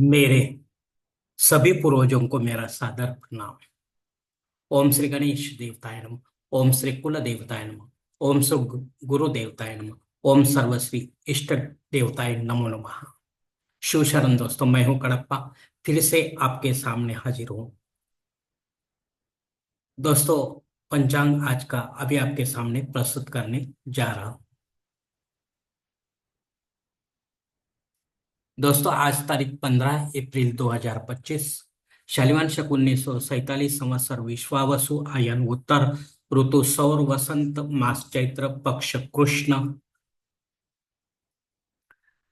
मेरे सभी पूर्वजों को मेरा सादर प्रणाम। ओम श्री गणेश देवताय नमः। ओम श्री कुल देवताय नमः। ओम श्री गुरु देवताय नमः। ओम सर्वश्री इष्ट देवताय नमो नमः। शिव शरण दोस्तों, मैं हूं कड़प्पा। फिर से आपके सामने हाजिर हूं। दोस्तों, पंचांग आज का अभी आपके सामने प्रस्तुत करने जा रहा हूं। दोस्तों, आज तारीख 15 अप्रैल 2025, शालिवान शक 1947 संवत्सर विश्वावसु आयन उत्तर ऋतु सौर वसंत मास चैत्र पक्ष कृष्ण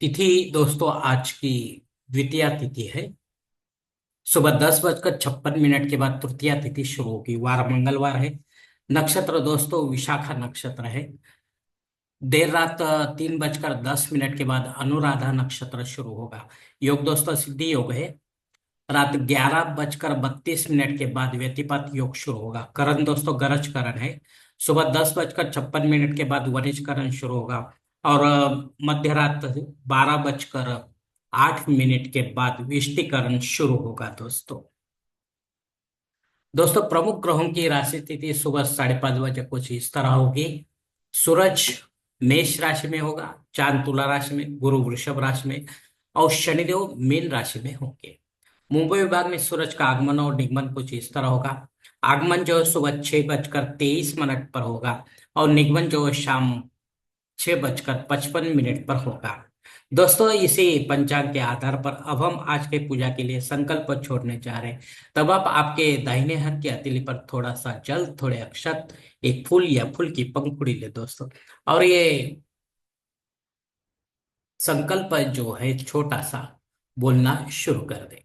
तिथि। दोस्तों, आज की द्वितीया तिथि है। सुबह 10:56 के बाद तृतीया तिथि शुरू होगी। वार मंगलवार है। नक्षत्र दोस्तों विशाखा नक्षत्र है। देर रात 3:10 के बाद अनुराधा नक्षत्र शुरू होगा। योग दोस्तों सिद्धि योग है। रात 11:32 के बाद व्यतिपात योग शुरू होगा। करण दोस्तों गरज करण है। सुबह 10:56 के बाद वनिज करण शुरू होगा। और मध्य रात 12:08 के बाद विष्टिकरण शुरू होगा। दोस्तों प्रमुख ग्रहों की राशि स्थिति सुबह 5:30 बजे कुछ इस तरह होगी। सूरज मेष राशि में होगा, चांद तुला राशि में, गुरु वृषभ राशि में और शनिदेव मीन राशि में होंगे। मुंबई विभाग में सूरज का आगमन और निगमन कुछ इस तरह होगा। आगमन जो है सुबह 6:23 पर होगा और निगमन जो है शाम 6:55 पर होगा। दोस्तों, इसी पंचांग के आधार पर अब हम आज के पूजा के लिए संकल्प छोड़ने जा रहे हैं। तब आप आपके दाहिने हाथ की हथेली पर थोड़ा सा जल, थोड़े अक्षत, एक फूल या फूल की पंखुड़ी ले दोस्तों। और ये संकल्प जो है छोटा सा बोलना शुरू कर दे।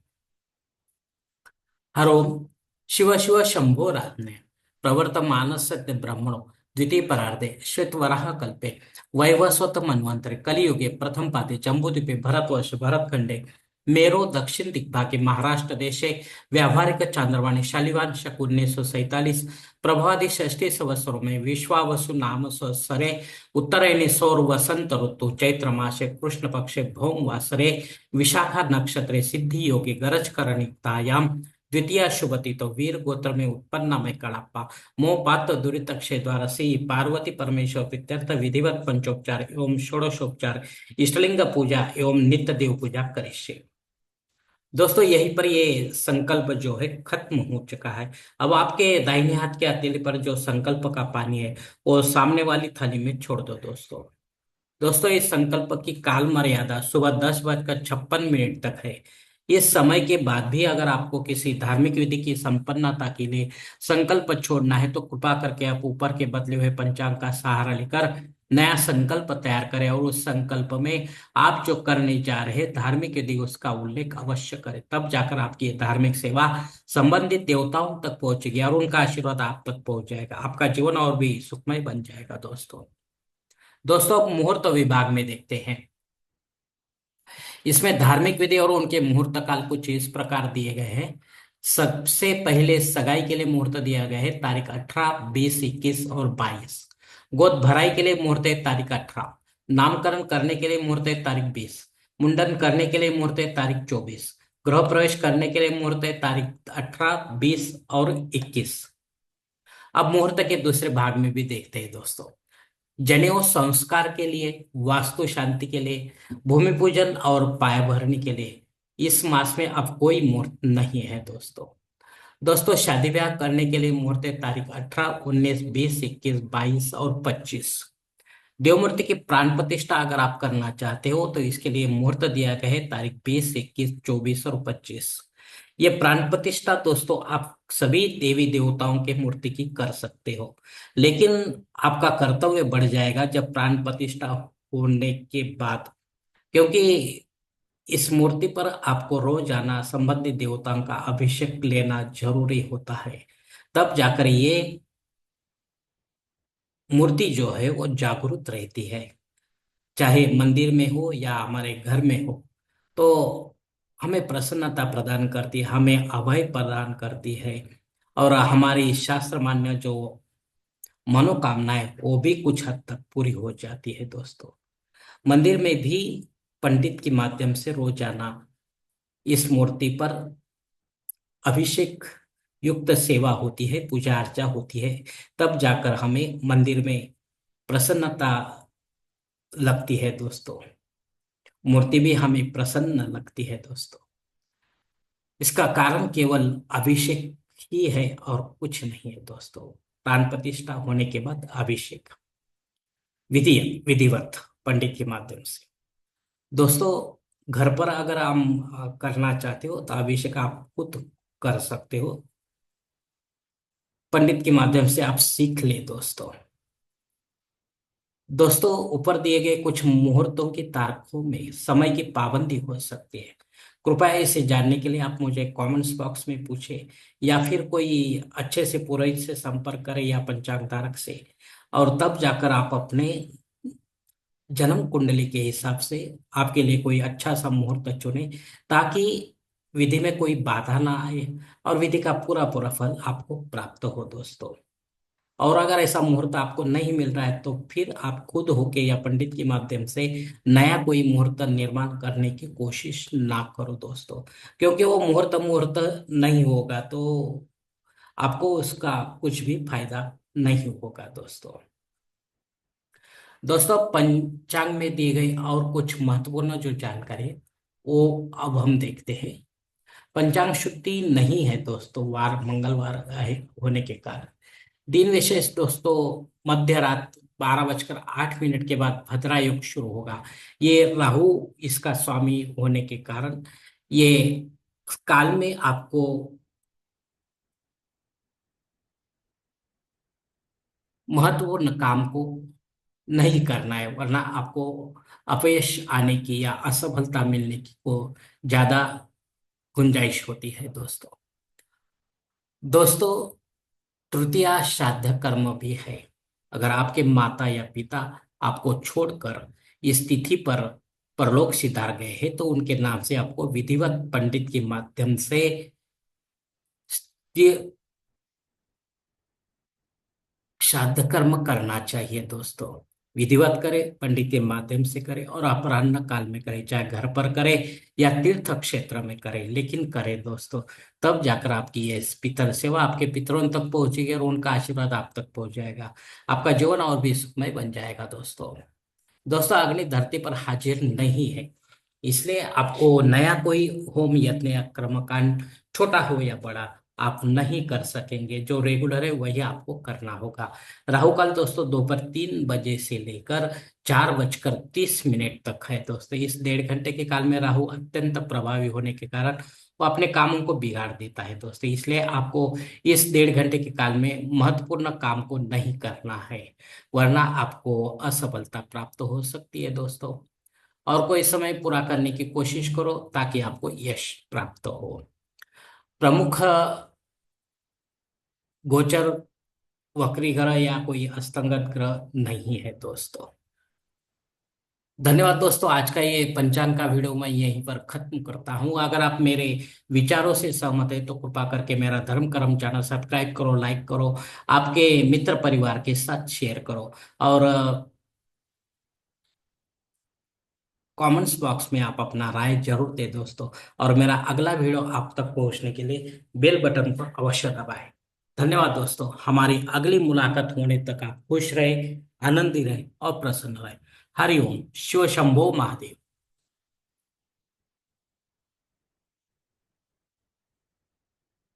हर ओम शिव शिव शंभो रात्ने प्रवर्तमानस्य ब्रह्मणो द्वितीय परार्धे श्वेत वराह कल्पे वैवस्वत मन्वंतरे कलियुगे प्रथम पादे जम्बूद्वीपे भरतवर्ष भरतखंडे मेरो दक्षिण दिग्भागे महाराष्ट्र देशे व्यावहारिक चांद्रवाणी शालिवान शक 1947 प्रभादि षष्ठी संवत्सरों में विश्वावसु नाम संवत्सरे उत्तरायणी सौर वसंत ऋतु चैत्र मासे कृष्ण पक्षे भौम वासरे विशाखा नक्षत्रे सिद्धि योगे गरज करणितायाम द्वितीय शुभति तो वीर गोत्र में उत्पन्न में कड़प्पा मोपात दुरित क्षय द्वारा से पार्वती परमेश्वर प्रीत्यर्थ विधिवत पंचोपचार एवं षोडशोपचार इष्टलिंग पूजा एवं नित्य देव पूजा करिष्ये। दोस्तों, यहीं पर ये संकल्प जो है खत्म हो चुका है। अब आपके दाहिने हाथ के हथेली पर जो संकल्प का पानी है वो सामने वाली थाली में छोड़ दो दोस्तों। दोस्तों, इस संकल्प की काल मर्यादा सुबह 10:56 तक है। इस समय के बाद भी अगर आपको किसी धार्मिक विधि की संपन्नता के लिए संकल्प छोड़ना है तो कृपा करके आप ऊपर के बदले हुए पंचांग का सहारा लेकर नया संकल्प तैयार करें और उस संकल्प में आप जो करने जा रहे हैं धार्मिक विधि उसका उल्लेख अवश्य करें। तब जाकर आपकी ये धार्मिक सेवा संबंधित देवताओं तक पहुंचेगी और उनका आशीर्वाद आप तक पहुंच जाएगा। आपका जीवन और भी सुखमय बन जाएगा। दोस्तों अब मुहूर्त विभाग में देखते हैं। इसमें धार्मिक विधि और उनके मुहूर्त काल कुछ इस प्रकार दिए गए हैं। सबसे पहले सगाई के लिए मुहूर्त दिया गया है तारीख 18, 20, 21 और 22। गोद भराई के लिए मुहूर्त है तारीख 18। नामकरण करने के लिए मुहूर्त है तारीख 20। मुंडन करने के लिए मुहूर्त है तारीख 24। गृह प्रवेश करने के लिए मुहूर्त है तारीख 18, 20 और 21। अब मुहूर्त के दूसरे भाग में भी देखते हैं दोस्तों। जनेऊ संस्कार के लिए, वास्तु शांति के लिए, भूमि पूजन और पाया भरने के लिए इस मास में अब कोई मुहूर्त नहीं है दोस्तों। दोस्तों, शादी ब्याह करने के लिए मुहूर्त है तारीख 18, 19, 20, 21, 22 और 25। देव मूर्ति की प्राण प्रतिष्ठा अगर आप करना चाहते हो तो इसके लिए मुहूर्त दिया गया है तारीख 20, 21, 24 और 25। ये प्राण प्रतिष्ठा दोस्तों आप सभी देवी देवताओं के मूर्ति की कर सकते हो, लेकिन आपका कर्तव्य बढ़ जाएगा जब प्राण प्रतिष्ठा होने के बाद, क्योंकि इस मूर्ति पर आपको रोजाना संबंधित देवताओं का अभिषेक लेना जरूरी होता है। तब जाकर ये मूर्ति जो है वो जागरूक रहती है। चाहे मंदिर में हो या हमारे घर में हो, तो हमें प्रसन्नता प्रदान करती है, हमें अभय प्रदान करती है और हमारी शास्त्र मान्य जो मनोकामनाएं वो भी कुछ हद तक पूरी हो जाती है दोस्तों। मंदिर में भी पंडित के माध्यम से रोजाना इस मूर्ति पर अभिषेक युक्त सेवा होती है, पूजा अर्चा होती है, तब जाकर हमें मंदिर में प्रसन्नता लगती है दोस्तों। मूर्ति भी हमें प्रसन्न लगती है दोस्तों। इसका कारण केवल अभिषेक ही है और कुछ नहीं है दोस्तों। प्राण प्रतिष्ठा होने के बाद अभिषेक विधिवत पंडित के माध्यम से दोस्तों। घर पर अगर हम करना चाहते हो तो अभिषेक आप खुद कर सकते हो, पंडित के माध्यम से आप सीख ले दोस्तों। दोस्तों, ऊपर दिए गए कुछ मुहूर्तों की तारीखों में समय की पाबंदी हो सकती है। कृपया इसे जानने के लिए आप मुझे कमेंट्स बॉक्स में पूछें, या फिर कोई अच्छे से पुरोहित से संपर्क करें या पंचांग तारक से, और तब जाकर आप अपने जन्म कुंडली के हिसाब से आपके लिए कोई अच्छा सा मुहूर्त चुने, ताकि विधि में कोई बाधा ना आए और विधि का पूरा पूरा फल आपको प्राप्त हो दोस्तों। और अगर ऐसा मुहूर्त आपको नहीं मिल रहा है तो फिर आप खुद होके या पंडित के माध्यम से नया कोई मुहूर्त निर्माण करने की कोशिश ना करो दोस्तों, क्योंकि वो मुहूर्त मुहूर्त नहीं होगा तो आपको उसका कुछ भी फायदा नहीं होगा दोस्तों। दोस्तों, पंचांग में दी गई और कुछ महत्वपूर्ण जो जानकारी है वो अब हम देखते हैं। पंचांग शुद्धि नहीं है दोस्तों, वार मंगलवार है होने के कारण। दिन विशेष दोस्तों, मध्य रात 12:08 के बाद भद्रा योग शुरू होगा। ये राहु इसका स्वामी होने के कारण ये काल में आपको महत्वपूर्ण काम को नहीं करना है, वरना आपको अपयश आने की या असफलता मिलने की को ज्यादा गुंजाइश होती है दोस्तों। दोस्तों, तृतीया श्राद्ध कर्म भी है। अगर आपके माता या पिता आपको छोड़कर इस तिथि पर परलोक सिधार गए हैं तो उनके नाम से आपको विधिवत पंडित के माध्यम से ये श्राद्ध कर्म करना चाहिए दोस्तों। विधिवत करें, पंडित के माध्यम से करें और अपराह्न काल में करें, चाहे घर पर करें या तीर्थ क्षेत्र में करें, लेकिन करें दोस्तों। तब जाकर आपकी ये पितर सेवा आपके पितरों तक पहुंचेगी और उनका आशीर्वाद आप तक पहुंच जाएगा। आपका जीवन और भी सुखमय बन जाएगा दोस्तों। दोस्तों, अग्नि धरती पर हाजिर नहीं है, इसलिए आपको नया कोई होम यज्ञ या कर्मकांड, छोटा हो या बड़ा, आप नहीं कर सकेंगे। जो रेगुलर है वही आपको करना होगा। राहु काल दोस्तों दोपहर 3 बजे से लेकर 4:30 तक है दोस्तों। इस 1.5 घंटे के काल में राहु अत्यंत प्रभावी होने के कारण वो अपने कामों को बिगाड़ देता है दोस्तों। इसलिए आपको इस 1.5 घंटे के काल में महत्वपूर्ण काम को नहीं करना है, वरना आपको असफलता प्राप्त हो सकती है दोस्तों। और कोई समय पूरा करने की कोशिश करो ताकि आपको यश प्राप्त हो। प्रमुख गोचर वक्री ग्रह या कोई अस्तंगत ग्रह नहीं है दोस्तों। धन्यवाद दोस्तों, आज का ये पंचांग का वीडियो मैं यहीं पर खत्म करता हूँ। अगर आप मेरे विचारों से सहमत है तो कृपा करके मेरा धर्म कर्म चैनल सब्सक्राइब करो, लाइक करो, आपके मित्र परिवार के साथ शेयर करो, और कमेंट्स बॉक्स में आप अपना राय जरूर दे दोस्तों। और मेरा अगला वीडियो आप तक पहुंचने के लिए बेल बटन पर अवश्य दबाएं। धन्यवाद दोस्तों, हमारी अगली मुलाकात होने तक आप खुश रहे, आनंदी रहे और प्रसन्न रहे। हरि ओम, शिव शंभो महादेव।